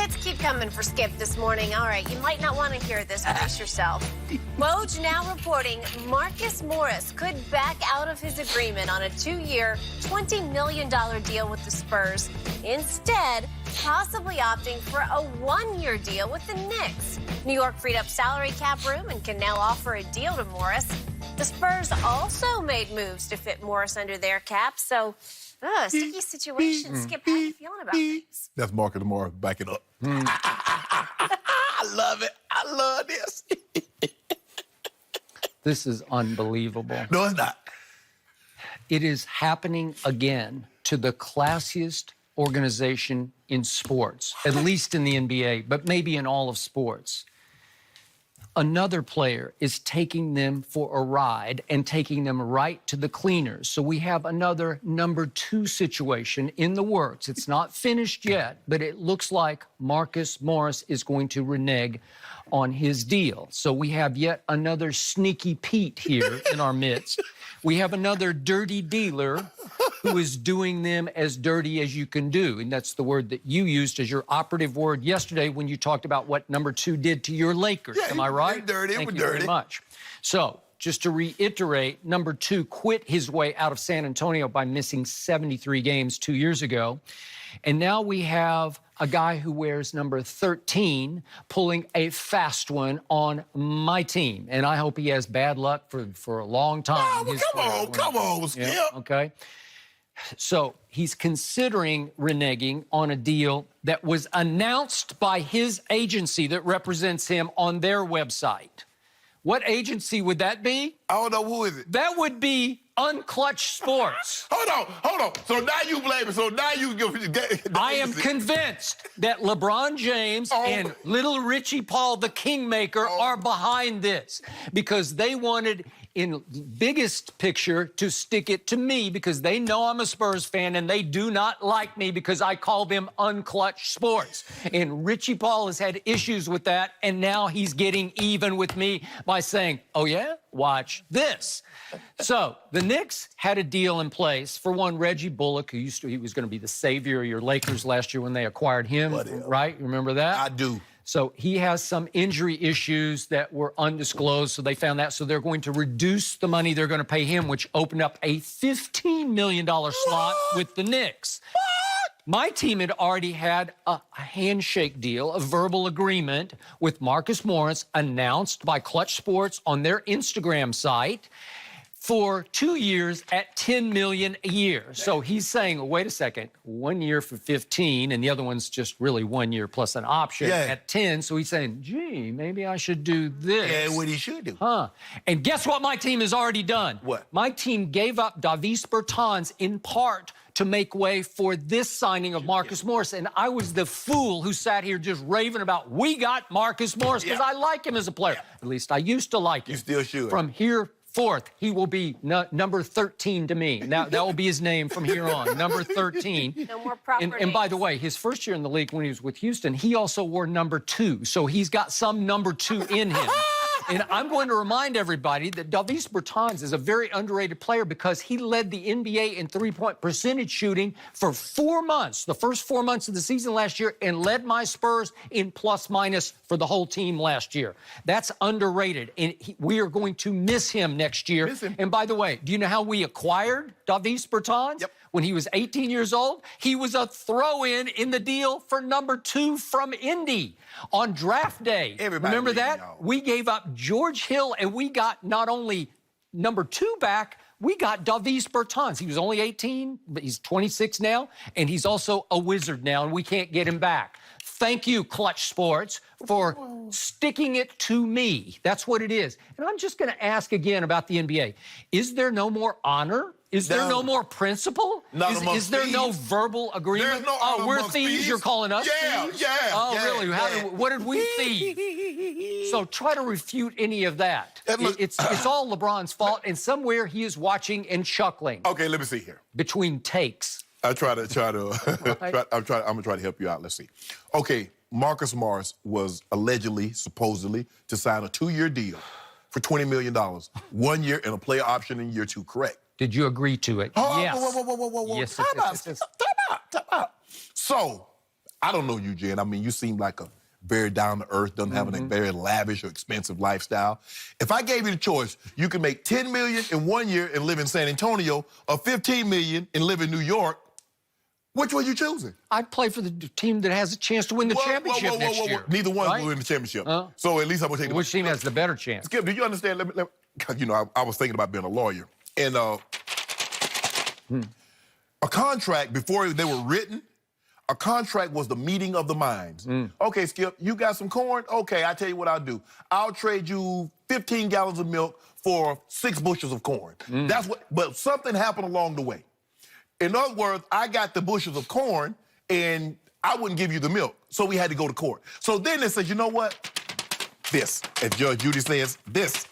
hits keep coming for Skip this morning. All right, you might not want to hear this. Brace yourself. Woj now reporting Marcus Morris could back out of his agreement on a 2-year, $20 million deal with the Spurs. Instead, possibly opting for a 1-year deal with the Knicks. New York freed up salary cap room and can now offer a deal to Morris. The Spurs also made moves to fit Morris under their cap, so sticky situation. Skip, how are you feeling about things? That's Marcus Morris. Back it up. I love it. I love this. This is unbelievable. No, it's not. It is happening again to the classiest organization in sports, at least in the NBA, but maybe in all of sports. Another player is taking them for a ride and taking them right to the cleaners. So we have another number 2 situation in the works. It's not finished yet, but it looks like Marcus Morris is going to renege on his deal. So we have yet another sneaky Pete here in our midst. We have another dirty dealer who is doing them as dirty as you can do. And that's the word that you used as your operative word yesterday when you talked about what number 2 did to your Lakers. Yeah, Am I right? Dirty. Thank you very much. So just to reiterate, number 2 quit his way out of San Antonio by missing 73 games 2 years ago. And now we have a guy who wears number 13 pulling a fast one on my team. And I hope he has bad luck for a long time. Oh, come on, Skip. Yeah, okay. So he's considering reneging on a deal that was announced by his agency that represents him on their website. What agency would that be? I don't know. Who is it? That would be Unclutched Sports. Hold on. So now you blame it. So now you give I am convinced that LeBron James and little Richie Paul, the Kingmaker, are behind this because they wanted, in biggest picture, to stick it to me because they know I'm a Spurs fan and they do not like me because I call them Unclutched Sports. And Richie Paul has had issues with that, and now he's getting even with me by saying, oh yeah, watch this. So the Knicks had a deal in place for one Reggie Bullock, he was going to be the savior of your Lakers last year when they acquired him, right? You remember that? I do. So he has some injury issues that were undisclosed, so they found that. So they're going to reduce the money they're going to pay him, which opened up a $15 million slot with the Knicks. My team had already had a handshake deal, a verbal agreement with Marcus Morris announced by Clutch Sports on their Instagram site for 2 years at $10 million a year. So he's saying, wait a second, 1 year for 15, and the other one's just really 1 year plus an option at 10. So he's saying, gee, maybe I should do this. Yeah, what he should do. And guess what my team has already done? What? My team gave up Davis Bertans in part to make way for this signing of Marcus Morris. And I was the fool who sat here just raving about, we got Marcus Morris, because I like him as a player. At least I used to like him. You still should. From here forth, he will be number 13 to me. Now, that will be his name from here on, number 13. No more proper and by the way, his first year in the league when he was with Houston, he also wore number 2. So he's got some number 2 in him. And I'm going to remind everybody that Davis Bertans is a very underrated player because he led the NBA in three-point percentage shooting for 4 months, the first 4 months of the season last year, and led my Spurs in plus-minus for the whole team last year. That's underrated, and we are going to miss him next year. And by the way, do you know how we acquired Davis Bertans? Yep. When he was 18 years old, he was a throw-in in the deal for number 2 from Indy on draft day. Remember that? We gave up George Hill, and we got not only number 2 back, we got Davis Bertans. He was only 18, but he's 26 now, and he's also a wizard now, and we can't get him back. Thank you, Clutch Sports, for sticking it to me. That's what it is. And I'm just going to ask again about the NBA. Is there no more honor? Is there no more principle? Is there no verbal agreement? There's no honor we're amongst thieves. thieves. You're calling us thieves? Oh, really? What did we thieve? So try to refute any of that. It's all LeBron's fault, and somewhere he is watching and chuckling. Okay, let me see here. Between takes. I'm gonna try to help you out. Let's see. Okay, Marcus Morris was allegedly, supposedly, to sign a 2-year deal for $20 million, 1 year and a player option in year 2. Correct? Did you agree to it? Yes. Whoa. Yes. Time out. So I don't know you, Jen. I mean, you seem like a very down-to-earth, doesn't have a very lavish or expensive lifestyle. If I gave you the choice, you could make $10 million in 1 year and live in San Antonio, or $15 million and live in New York. Which one are you choosing? I'd play for the team that has a chance to win the championship next year. Neither one will win the championship. So at least I'm going to take Which team has the better chance? Skip, do you understand? You know, I was thinking about being a lawyer. And a contract, before they were written, a contract was the meeting of the minds. Okay, Skip, you got some corn? Okay, I tell you what I'll do. I'll trade you 15 gallons of milk for 6 bushels of corn. That's what. But something happened along the way. In other words, I got the bushels of corn, and I wouldn't give you the milk, so we had to go to court. So then they said, you know what? This, as Judge Judy says, this.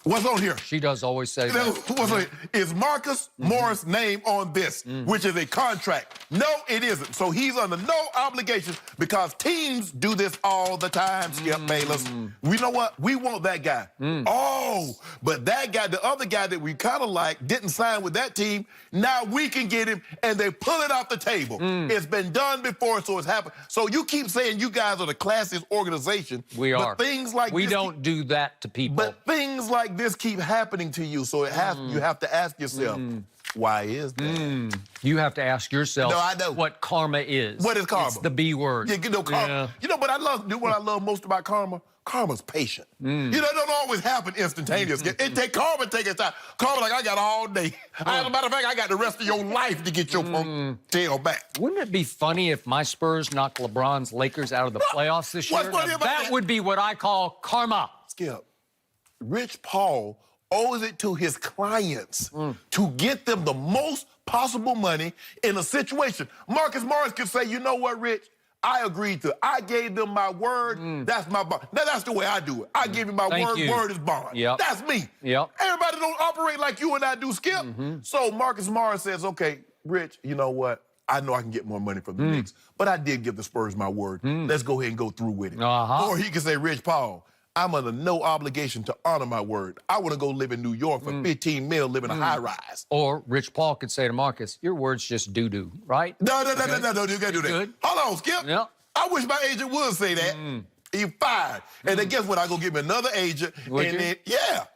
What's on here? She does always say that. What's on here? Is Marcus Morris' name on this, which is a contract? No, it isn't. So he's under no obligation, because teams do this all the time, Skip Bayless. We know what? We want that guy. Oh, but that guy, the other guy that we kind of like, didn't sign with that team. Now we can get him, and they pull it off the table. It's been done before, so it's happened. So you keep saying you guys are the classiest organization. We are. But things like we this don't do that to people. But things like this keep happening to you, so it has. You have to ask yourself, why is that? You have to ask yourself what karma is. What is karma? It's the B word. Yeah, you know, karma. You know, but what I love most about karma? Karma's patient. You know, it don't always happen instantaneous. It take karma take its time. Karma, like, I got all day. As a matter of fact, I got the rest of your life to get your tail back. Wouldn't it be funny if my Spurs knocked LeBron's Lakers out of the playoffs this year? What's funny about that? That would be what I call karma. Skip, Rich Paul owes it to his clients to get them the most possible money in a situation. Marcus Morris could say, you know what, Rich? I agreed to it. I gave them my word. That's my bond. Now, that's the way I do it. I give you my word. Word is bond. That's me. Everybody don't operate like you and I do, Skip. So Marcus Morris says, okay, Rich, you know what? I know I can get more money from the Knicks, but I did give the Spurs my word. Let's go ahead and go through with it. Or he can say, Rich Paul, I'm under no obligation to honor my word. I want to go live in New York for 15 mil, live in a high rise. Or Rich Paul could say to Marcus, your word's just doo-doo, right? No, you can't do that. Good. Hold on, Skip. I wish my agent would say that. He fired. And then guess what? I go get me another agent. Then,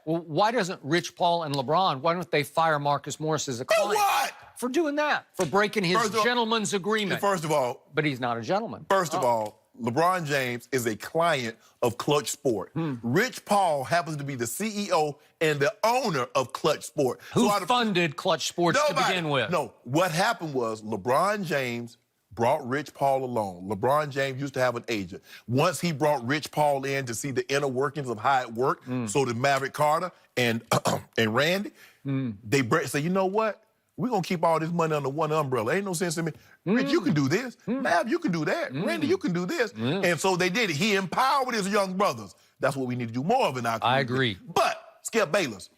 Well, why doesn't Rich Paul and LeBron, why don't they fire Marcus Morris as a client? For what? For doing that. For breaking his gentleman's agreement. First of all. But he's not a gentleman. First of all, LeBron James is a client of Clutch Sport. Rich Paul happens to be the CEO and the owner of Clutch Sport. Who funded Clutch Sports to begin with? No, what happened was LeBron James brought Rich Paul along. LeBron James used to have an agent. Once he brought Rich Paul in to see the inner workings of how it worked, so did Maverick Carter and Randy, they said, you know what? We're going to keep all this money under one umbrella. Ain't no sense in me. Rich, you can do this. Mav, you can do that. Randy, you can do this. And so they did it. He empowered his young brothers. That's what we need to do more of in our community. I agree. But, Skip Bayless,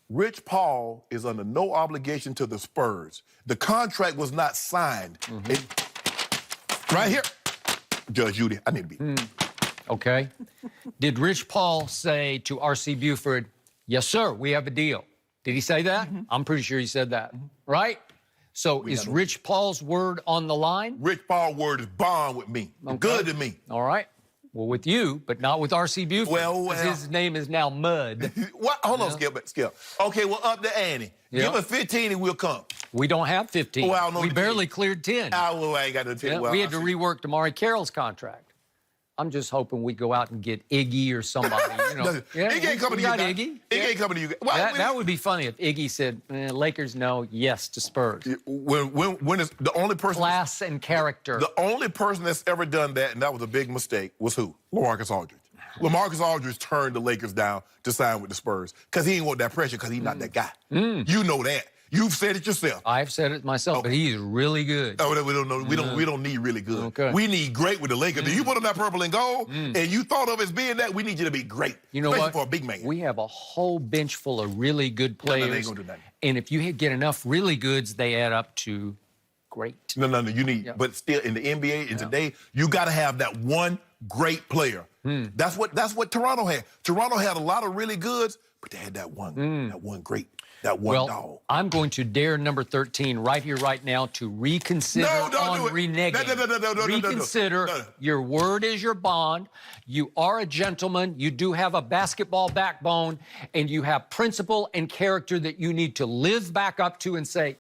Rich Paul is under no obligation to the Spurs. The contract was not signed. Right here. Judge Judy, I need to be. Okay. Did Rich Paul say to R.C. Buford, yes, sir, we have a deal? Did he say that? I'm pretty sure he said that, right? So is Rich Paul's word on the line? Rich Paul's word is bond with me. Good to me. All right. Well, with you, but not with R.C. Buford. Well. His name is now Mud. What? Hold on, Skip. Okay, well, up the ante. Give us 15 and we'll come. We don't have 15. Well, we barely cleared 10. Well, I ain't got no 10. We had to rework Damari Carroll's contract. I'm just hoping we go out and get Iggy or somebody. You know. Iggy ain't coming to you. Iggy. Iggy ain't coming to you. That would be funny if Iggy said, Lakers no, yes to Spurs. When is the only person... Class and character. The only person that's ever done that, and that was a big mistake, was who? LaMarcus Aldridge. LaMarcus Aldridge turned the Lakers down to sign with the Spurs because he didn't want that pressure because he's not that guy. You know that. You've said it yourself. I've said it myself, but he's really good. Oh, we don't know. We don't need really good. Okay. We need great with the Lakers. If you put on that purple and gold, and you thought of as being that, we need you to be great. You know especially what? For a big man. We have a whole bench full of really good players. No, they ain't gonna do nothing. And if you get enough really goods, they add up to great. No. You need, but still in the NBA and today, you got to have that one great player. That's what Toronto had. Toronto had a lot of really goods, but they had that one great. That one Well, dog. I'm going to dare number 13 right here, right now, to reconsider No, don't on do it. reneging. No. Reconsider. No. Your word is your bond. You are a gentleman. You do have a basketball backbone, and you have principle and character that you need to live back up to and say,